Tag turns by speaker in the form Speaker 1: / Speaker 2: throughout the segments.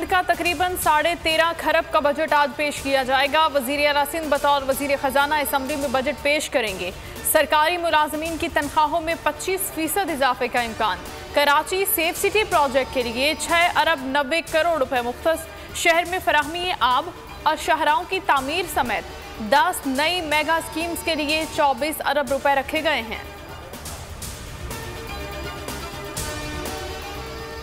Speaker 1: का तकरीबन 13.5 खरब का बजट आज पेश किया जाएगा। वजीर आला सिंध बतौर वजीर खजाना असम्बली में बजट पेश करेंगे। सरकारी मुलाजमीन की तनख्वाहों में 25% इजाफे का इम्कान। कराची सेफ सिटी प्रोजेक्ट के लिए 6 अरब 90 करोड़ रुपए मुख्तस। शहर में फराहमी आब और शाहराहों की तामीर समेत 10 नई मेगा स्कीम्स के लिए 24 अरब रुपए रखे गए हैं।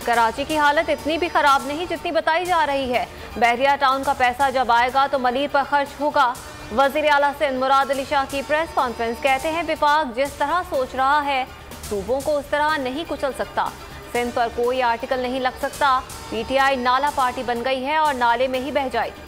Speaker 2: कराची की हालत इतनी भी खराब नहीं जितनी बताई जा रही है। बहरिया टाउन का पैसा जब आएगा तो मलीर पर खर्च होगा। वजीर आला सिंध मुराद अली शाह की प्रेस कॉन्फ्रेंस। कहते हैं विफाक जिस तरह सोच रहा है सूबों को उस तरह नहीं कुचल सकता। सिंध पर कोई आर्टिकल नहीं लग सकता। पीटीआई नाला पार्टी बन गई है और नाले में ही बह जाएगी।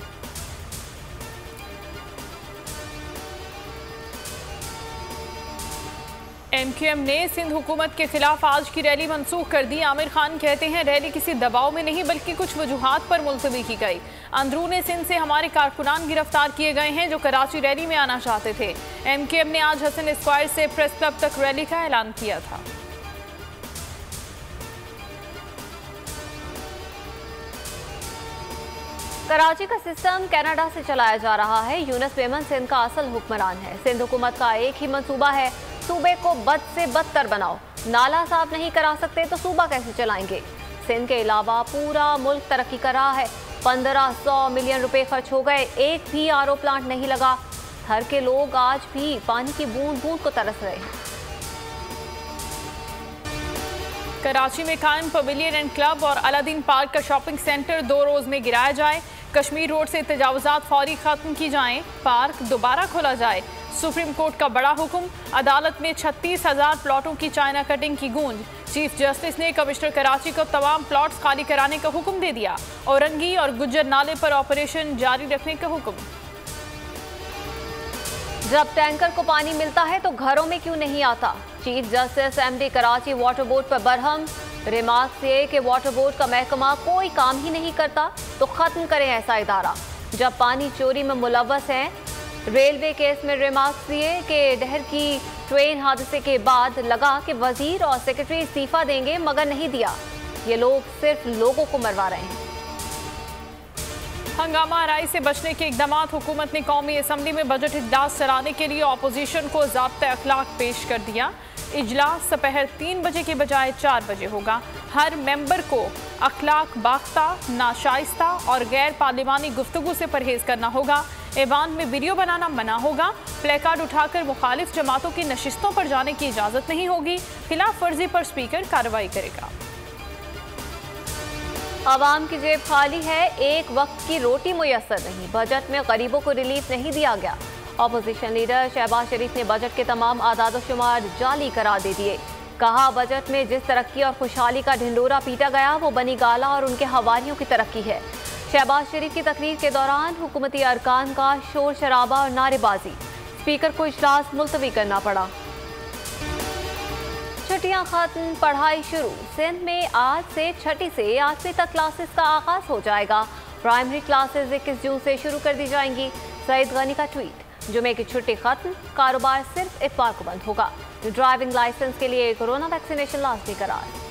Speaker 1: MQM ने सिंध हुकूमत के खिलाफ आज की रैली मनसूख कर दी। आमिर खान कहते हैं रैली किसी दबाव में नहीं बल्कि कुछ वजूहात पर मुलतवी की गई। अंदरूने सिंध से हमारे कारकुनान गिरफ्तार किए गए हैं जो कराची रैली में आना चाहते थे। MQM ने आज हसन स्क्वायर से प्रेस क्लब तक रैली का ऐलान किया था।
Speaker 2: कराची का सिस्टम कनाडा से चलाया जा रहा है। यूनुस मेमन सिंध का असल हुक्मरान है। सिंध हुकूमत का एक ही मंसूबा है, सूबे को बद से बदतर बनाओ। नाला साफ नहीं करा सकते तो सूबा कैसे चलाएंगे। सिंध के अलावा पूरा मुल्क तरक्की कर रहा है। 1500 मिलियन रुपए खर्च हो गए, एक भी आरओ प्लांट नहीं लगा। हर के लोग आज भी पानी की बूंद बूंद को तरस रहे हैं।
Speaker 1: कराची में कायम पवेलियन एंड क्लब और अलादीन पार्क का शॉपिंग सेंटर 2 रोज में गिराया जाए। कश्मीर रोड से तजावुजात फौरी खत्म की जाएं। पार्क दोबारा खोला जाए। सुप्रीम कोर्ट का बड़ा हुक्म। अदालत में 36,000 प्लॉटों की चाइना कटिंग की गूंज। चीफ जस्टिस ने कमिश्नर कराची को तमाम प्लॉट्स खाली कराने का हुक्म दे दिया। औरंगी और गुज्जर नाले पर ऑपरेशन जारी रखने का हुक्म।
Speaker 2: जब टैंकर को पानी मिलता है तो घरों में क्यों नहीं आता। Chief justice MD Karachi water board पर बरहम। रिमार्क्स ये कि वाटर बोर्ड का महकमा कोई काम ही नहीं करता तो खत्म करें ऐसा इदारा। जब पानी चोरी में मुलव्वस हैं। रेलवे केस में रिमार्क्स दिए कि डहर की ट्रेन हादसे के बाद लगा कि वजीर और सेक्रेटरी इस्तीफा देंगे मगर नहीं दिया। ये लोग सिर्फ लोगों को मरवा रहे हैं।
Speaker 1: हंगामा आराई से बचने के इकदामात। हुकूमत ने कौमी असम्बली में बजट इजलास चलाने के लिए अपोजिशन को ज़ाब्ता अखलाक पेश कर दिया। इजलास दोपहर 3 बजे के बजाय 4 बजे होगा। हर मेंबर को अखलाक बाख्ता, नाशाइस्ता और गैर पार्लिमानी गुफ्तगू से परहेज करना होगा। ऐवान में वीडियो बनाना मना होगा। प्लेकार्ड उठाकर मुखालिफ जमातों की नशिस्तों पर जाने की इजाज़त नहीं होगी। खिलाफ वर्जी पर स्पीकर कार्रवाई करेगा।
Speaker 2: आवाम की जेब खाली है, एक वक्त की रोटी मुयस्सर नहीं। बजट में गरीबों को रिलीफ नहीं दिया गया। अपोजिशन लीडर शहबाज शरीफ ने बजट के तमाम आदाद शुमार जाली करार दे दिए। कहा बजट में जिस तरक्की और खुशहाली का ढिंडोरा पीटा गया वो बनी गाला और उनके हवारियों की तरक्की है। शहबाज शरीफ की तकरीर के दौरान हुकूमती अरकान का शोर शराबा और नारेबाजी। स्पीकर को इजलास मुलतवी करना पड़ा। छुट्टियां खत्म, पढ़ाई शुरू। सिंध में आज से 6ठी से 8वीं तक क्लासेस का आगाज हो जाएगा। प्राइमरी क्लासेस 21 जून से शुरू कर दी जाएंगी। सईद गनी का ट्वीट। जुमे की छुट्टी खत्म, कारोबार सिर्फ इतवार को बंद होगा। ड्राइविंग लाइसेंस के लिए कोरोना वैक्सीनेशन लाजमी करार।